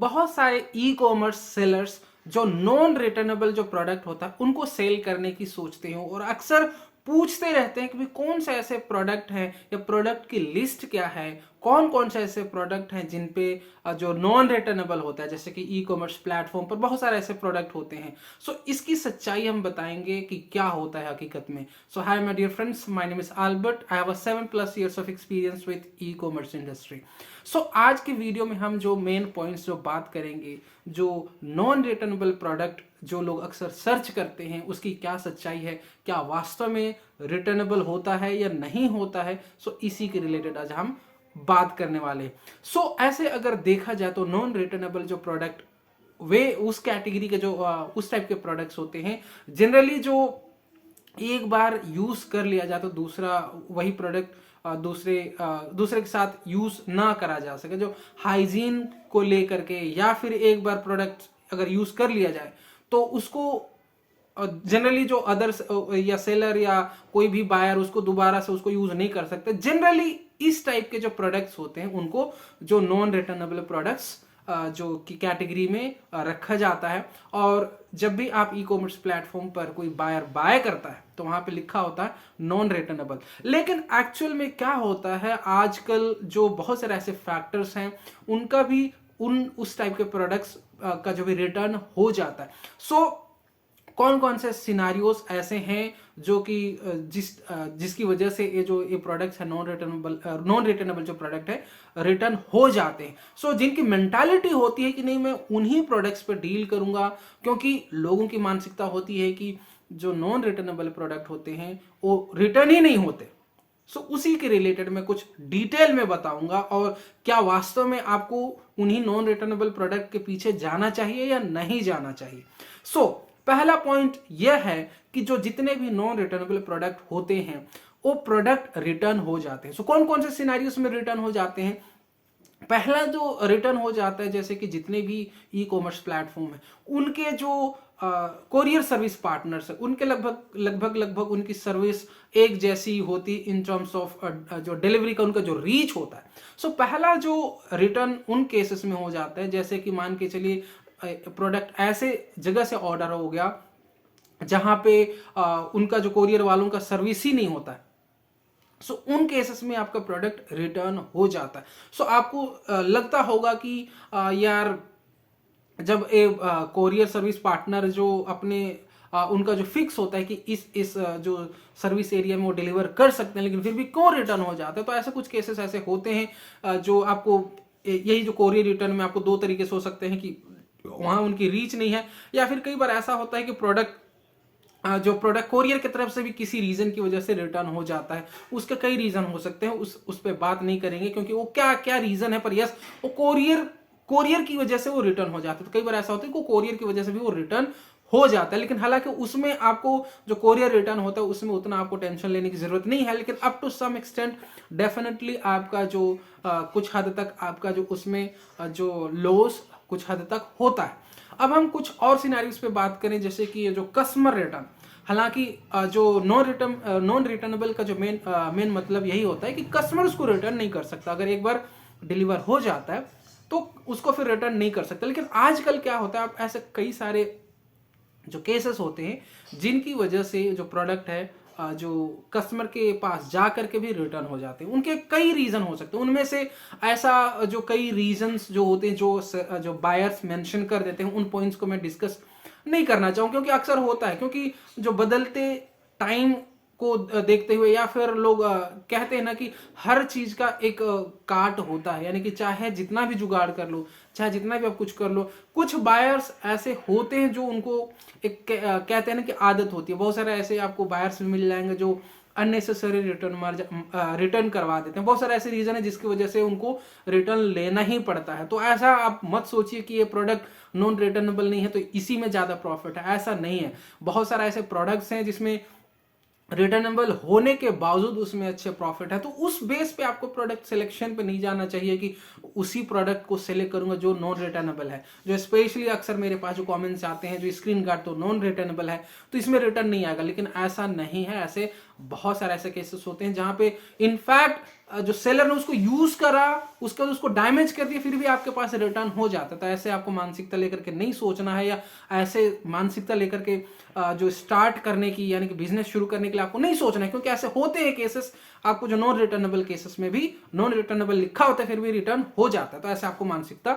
बहुत सारे e commerce sellers जो नॉन रिटर्नेबल जो प्रोडक्ट होता है उनको सेल करने की सोचते हैं और अक्सर पूछते रहते हैं कि भाई कौन से ऐसे प्रोडक्ट हैं या प्रोडक्ट की लिस्ट क्या है, कौन कौन से ऐसे प्रोडक्ट हैं जिन पे जो नॉन रिटर्नेबल होता है, जैसे कि ई कॉमर्स प्लेटफॉर्म पर बहुत सारे ऐसे प्रोडक्ट होते हैं। सो इसकी सच्चाई हम बताएंगे कि क्या होता है हकीकत में। So hi my dear friends, my name is Albert, I have a 7+ years of experience with e commerce industry. So आज की वीडियो में हम जो मेन पॉइंट्स जो बात करेंगे, जो नॉन रिटर्नेबल प्रोडक्ट जो लोग अक्सर सर्च करते हैं उसकी क्या सच्चाई है, क्या वास्तव में रिटर्नेबल होता है या नहीं होता है। सो इसी के रिलेटेड आज हम बात करने वाले। सो ऐसे अगर देखा जाए तो नॉन रिटर्नेबल जो प्रोडक्ट वे उस कैटेगरी के जो उस टाइप के प्रोडक्ट्स होते हैं जनरली जो एक बार यूज कर लिया जाए तो दूसरा वही प्रोडक्ट दूसरे के साथ यूज ना करा जा सके, जो हाइजीन को लेकर के, या फिर एक बार प्रोडक्ट अगर यूज कर लिया जाए तो उसको जनरली जो अदर्स या सेलर या कोई भी बायर उसको दोबारा से उसको यूज नहीं कर सकते। जनरली इस टाइप के जो प्रोडक्ट्स होते हैं उनको जो नॉन रिटर्नेबल प्रोडक्ट्स जो की कैटेगरी में रखा जाता है। और जब भी आप ई कॉमर्स प्लेटफॉर्म पर कोई बायर बाय करता है तो वहां पे लिखा होता है नॉन रिटर्नेबल। लेकिन एक्चुअल में क्या होता है, आजकल जो बहुत सारे ऐसे फैक्टर्स हैं उनका भी उस टाइप के प्रोडक्ट्स का जो भी रिटर्न हो जाता है। सो कौन कौन से सिनारियोस ऐसे हैं जो कि जिसकी वजह से ये प्रोडक्ट्स है नॉन रिटर्नेबल जो प्रोडक्ट है रिटर्न हो जाते हैं। सो जिनकी मेंटालिटी होती है कि नहीं मैं उन्हीं प्रोडक्ट्स पे डील करूंगा, क्योंकि लोगों की मानसिकता होती है कि जो नॉन रिटर्नेबल प्रोडक्ट होते हैं वो रिटर्न ही नहीं होते। सो उसी के रिलेटेड मैं कुछ डिटेल में बताऊंगा और क्या वास्तव में आपको उन्हीं नॉन रिटर्नेबल प्रोडक्ट के पीछे जाना चाहिए या नहीं जाना चाहिए। सो पहला पॉइंट यह है कि जो जितने भी नॉन रिटर्नेबल प्रोडक्ट होते हैं वो प्रोडक्ट रिटर्न हो जाते हैं। सो कौन कौन से सिनेरियोस में रिटर्न हो जाते हैं। पहला जो रिटर्न हो जाता है, जैसे कि जितने भी ई कॉमर्स प्लेटफॉर्म है उनके जो कोरियर सर्विस पार्टनर्स है उनके लगभग उनकी सर्विस एक जैसी होती इन टर्म्स ऑफ जो डिलीवरी का उनका जो रीच होता है। सो पहला जो रिटर्न उन केसेस में हो जाता है, जैसे कि मान के चलिए प्रोडक्ट ऐसे जगह से ऑर्डर हो गया जहां पे उनका जो कोरियर वालों का सर्विस ही नहीं होता है। सो उन केसेस में आपका प्रोडक्ट रिटर्न हो जाता है। सो आपको लगता होगा कि यार जब कोरियर सर्विस पार्टनर जो अपने उनका जो फिक्स होता है कि इस जो सर्विस एरिया में वो डिलीवर कर सकते हैं लेकिन फिर भी क्यों रिटर्न हो जाता है। तो ऐसे कुछ केसेस ऐसे होते हैं जो आपको यही जो कोरियर रिटर्न में आपको दो तरीके से हो सकते हैं कि वहां उनकी रीच नहीं है, या फिर कई बार ऐसा होता है कि जो प्रोडक्ट कोरियर की तरफ से भी किसी रीजन की वजह से रिटर्न हो जाता है। उसके कई रीजन हो सकते हैं, उस पर बात नहीं करेंगे क्योंकि वो क्या क्या रीजन है, पर यस वो कोरियर की वजह से वो रिटर्न हो जाता है। तो कई बार ऐसा होता है कि कोरियर की वजह से भी वो रिटर्न हो जाता है, लेकिन हालांकि उसमें आपको जो कोरियर रिटर्न होता है उसमें उतना आपको टेंशन लेने की जरूरत नहीं है, लेकिन up to some extent definitely आपका जो कुछ हद तक आपका जो उसमें जो लॉस कुछ हद तक होता है। अब हम कुछ और सिनेरियोस पे बात करें, जैसे कि ये जो कस्टमर रिटर्न। हालांकि जो नॉन रिटर्नेबल का जो मेन मतलब यही होता है कि कस्टमर उसको रिटर्न नहीं कर सकता। अगर एक बार डिलीवर हो जाता है तो उसको फिर रिटर्न नहीं कर सकता। लेकिन आजकल क्या होता है, आप ऐसे कई सारे जो केसेस होते हैं जिनकी वजह से जो प्रोडक्ट है जो कस्टमर के पास जा करके भी रिटर्न हो जाते हैं। उनके कई रीजन हो सकते हैं, उनमें से ऐसा जो कई रीजंस जो होते हैं जो बायर्स मेंशन कर देते हैं उन पॉइंट्स को मैं डिस्कस नहीं करना चाहूँ, क्योंकि अक्सर होता है क्योंकि जो बदलते टाइम को देखते हुए, या फिर लोग कहते हैं ना कि हर चीज का एक काट होता है, यानी कि चाहे जितना भी जुगाड़ कर लो, चाहे जितना भी आप कुछ कर लो, कुछ बायर्स ऐसे होते हैं जो उनको एक कहते हैं ना कि आदत होती है। बहुत सारे ऐसे आपको बायर्स मिल जाएंगे जो अननेसेसरी रिटर्न करवा देते हैं। बहुत सारे ऐसे रीजन है जिसकी वजह से उनको रिटर्न लेना ही पड़ता है। तो ऐसा आप मत सोचिए कि ये प्रोडक्ट नॉन रिटर्नेबल नहीं है तो इसी में ज्यादा प्रॉफिट है, ऐसा नहीं है। बहुत सारे ऐसे प्रोडक्ट्स हैं जिसमें रिटर्नेबल होने के बावजूद उसमें अच्छे प्रॉफिट है। तो उस बेस पे आपको प्रोडक्ट सिलेक्शन पे नहीं जाना चाहिए कि उसी प्रोडक्ट को सिलेक्ट करूंगा जो नॉन रिटर्नेबल है। जो स्पेशली अक्सर मेरे पास जो कमेंट्स आते हैं जो स्क्रीन गार्ड तो नॉन रिटर्नेबल है तो इसमें रिटर्न नहीं आएगा, लेकिन ऐसा नहीं है। ऐसे बहुत सारे ऐसे केसेस होते हैं जहां पे इनफैक्ट जो सेलर ने उसको यूज करा, उसके बाद उसको डैमेज कर दिया, फिर भी आपके पास रिटर्न हो जाता है। तो ऐसे आपको मानसिकता लेकर के नहीं सोचना है, या ऐसे मानसिकता लेकर के जो स्टार्ट करने की यानी कि बिजनेस शुरू करने के लिए आपको नहीं सोचना है, क्योंकि ऐसे होते हैं केसेस आपको जो नॉन रिटर्नेबल केसेस में भी नॉन रिटर्नेबल लिखा होता है फिर भी रिटर्न हो जाता है। तो ऐसे आपको मानसिकता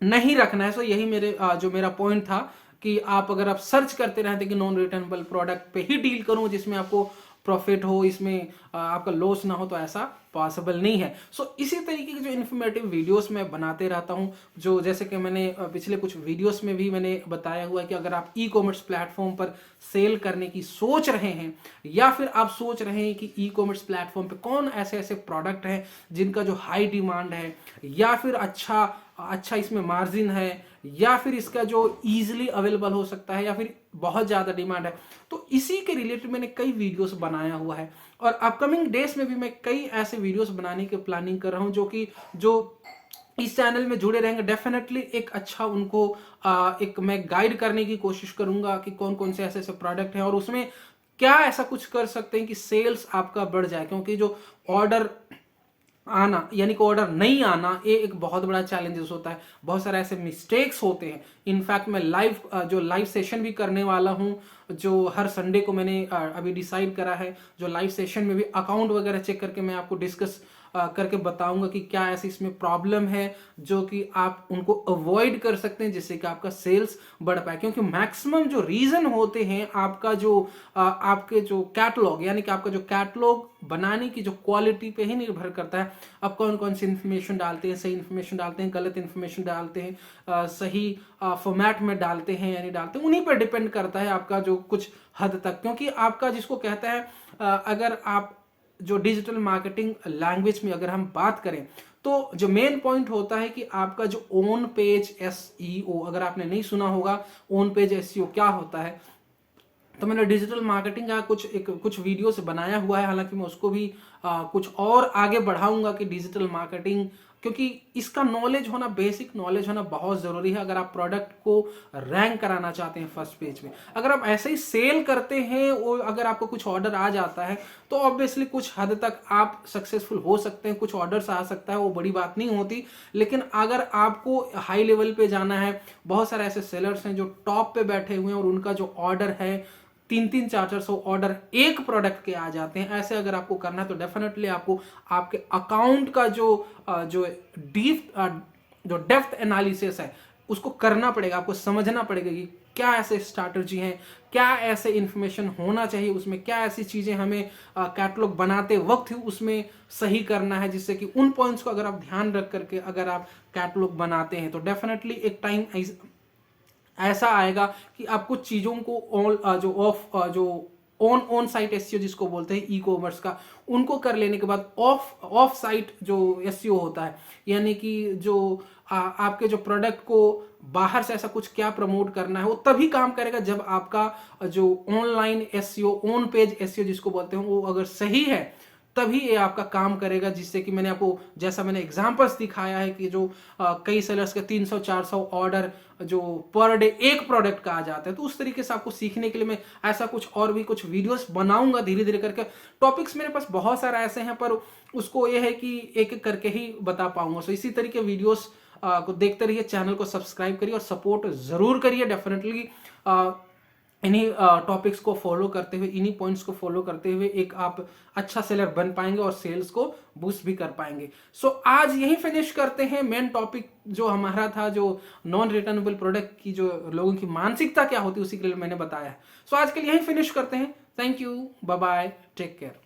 नहीं रखना है। सो यही जो मेरा पॉइंट था कि आप अगर आप सर्च करते रहते कि नॉन रिटर्नेबल प्रोडक्ट पे ही डील करूं जिसमें आपको प्रॉफिट हो, इसमें आपका लॉस ना हो, तो ऐसा पॉसिबल नहीं है। सो इसी तरीके की जो इन्फॉर्मेटिव वीडियोस मैं बनाते रहता हूं, जो जैसे कि मैंने पिछले कुछ वीडियोस में भी मैंने बताया हुआ है कि अगर आप ई कॉमर्स प्लेटफॉर्म पर सेल करने की सोच रहे हैं, या फिर आप सोच रहे हैं कि ई कॉमर्स प्लेटफॉर्म पे कौन ऐसे ऐसे प्रोडक्ट हैं जिनका जो हाई डिमांड है, या फिर अच्छा इसमें मार्जिन है, या फिर इसका जो इजीली अवेलेबल हो सकता है, या फिर बहुत ज्यादा डिमांड है, तो इसी के रिलेटेड मैंने कई वीडियोस बनाया हुआ है। और अपकमिंग डेज में भी मैं कई ऐसे वीडियोस बनाने की प्लानिंग कर रहा हूं जो इस चैनल में जुड़े रहेंगे डेफिनेटली एक अच्छा उनको एक मैं गाइड करने की कोशिश करूंगा कि कौन कौन से ऐसे ऐसे प्रोडक्ट हैं और उसमें क्या ऐसा कुछ कर सकते हैं कि सेल्स आपका बढ़ जाए। क्योंकि जो ऑर्डर आना यानी कि ऑर्डर नहीं आना, ये एक बहुत बड़ा चैलेंजेस होता है, बहुत सारे ऐसे मिस्टेक्स होते हैं। इनफैक्ट मैं लाइव सेशन भी करने वाला हूं, जो हर संडे को मैंने अभी डिसाइड करा है। जो लाइव सेशन में भी अकाउंट वगैरह चेक करके मैं आपको डिस्कस करके बताऊंगा कि क्या ऐसी इसमें प्रॉब्लम है जो कि आप उनको अवॉइड कर सकते हैं जिससे कि आपका सेल्स बढ़ पाए। क्योंकि मैक्सिमम जो रीजन होते हैं आपका आपके जो कैटलॉग यानी कि आपका जो कैटलॉग बनाने की जो क्वालिटी पे ही निर्भर करता है। आप कौन कौन सी इंफॉर्मेशन डालते हैं, सही इंफॉर्मेशन डालते हैं, गलत इंफॉर्मेशन डालते हैं, सही फॉर्मेट में डालते हैं या नहीं डालते हैं, उन्हीं पर डिपेंड करता है आपका जो कुछ हद तक। क्योंकि आपका जिसको कहता है अगर आप जो डिजिटल मार्केटिंग लैंग्वेज में अगर हम बात करें तो जो मेन पॉइंट होता है कि आपका जो ऑन पेज एसईओ, अगर आपने नहीं सुना होगा ऑन पेज एसईओ क्या होता है, तो मैंने डिजिटल मार्केटिंग का कुछ वीडियोस बनाया हुआ है। हालांकि मैं उसको भी कुछ और आगे बढ़ाऊंगा कि डिजिटल मार्केटिंग, क्योंकि इसका नॉलेज होना, बेसिक नॉलेज होना बहुत जरूरी है अगर आप प्रोडक्ट को रैंक कराना चाहते हैं फर्स्ट पेज में। अगर आप ऐसे ही सेल करते हैं और अगर आपको कुछ ऑर्डर आ जाता है तो ऑब्वियसली कुछ हद तक आप सक्सेसफुल हो सकते हैं, कुछ ऑर्डर्स आ सकता है, वो बड़ी बात नहीं होती। लेकिन अगर आपको हाई लेवल पे जाना है, बहुत सारे ऐसे सेलर्स हैं जो टॉप पे बैठे हुए हैं और उनका जो ऑर्डर है 300-400 ऑर्डर एक प्रोडक्ट के आ जाते हैं। ऐसे अगर आपको करना है तो डेफिनेटली आपको आपके अकाउंट का जो डेप्थ एनालिसिस है उसको करना पड़ेगा, आपको समझना पड़ेगा कि क्या ऐसे स्ट्रैटेजी हैं, क्या ऐसे इंफॉर्मेशन होना चाहिए उसमें, क्या ऐसी चीजें हमें कैटलॉग बनाते वक्त ही उसमें सही करना है, जिससे कि उन पॉइंट्स को अगर आप ध्यान रख करके अगर आप कैटलॉग बनाते हैं तो डेफिनेटली एक टाइम ऐसा आएगा कि आप कुछ चीजों को जो ऑन साइट एसईओ जिसको बोलते हैं ई कॉमर्स का, उनको कर लेने के बाद ऑफ साइट जो एसईओ होता है, यानी कि जो आपके जो प्रोडक्ट को बाहर से ऐसा कुछ क्या प्रमोट करना है, वो तभी काम करेगा जब आपका जो online SEO, on page SEO जिसको बोलते हैं, वो अगर सही है तभी ये आपका काम करेगा। जिससे कि मैंने आपको जैसा मैंने एग्जांपल्स दिखाया है कि जो कई सेलर्स के 300-400 ऑर्डर जो पर डे एक प्रोडक्ट का आ जाता है, तो उस तरीके से आपको सीखने के लिए मैं ऐसा कुछ और भी कुछ वीडियोस बनाऊंगा धीरे धीरे करके। टॉपिक्स मेरे पास बहुत सारे ऐसे हैं पर उसको ये है कि एक एक करके ही बता पाऊंगा। सो इसी तरीके वीडियोस को देखते रहिए, चैनल को सब्सक्राइब करिए और सपोर्ट जरूर करिए। डेफिनेटली इन्हीं टॉपिक्स को फॉलो करते हुए, इन्हीं पॉइंट्स को फॉलो करते हुए एक आप अच्छा सेलर बन पाएंगे और सेल्स को बूस्ट भी कर पाएंगे। सो आज यही फिनिश करते हैं। मेन टॉपिक जो हमारा था, जो नॉन रिटर्नेबल प्रोडक्ट की जो लोगों की मानसिकता क्या होती है, उसी के लिए मैंने बताया है। सो आज के लिए यही फिनिश करते हैं। Thank you, bye bye, take care.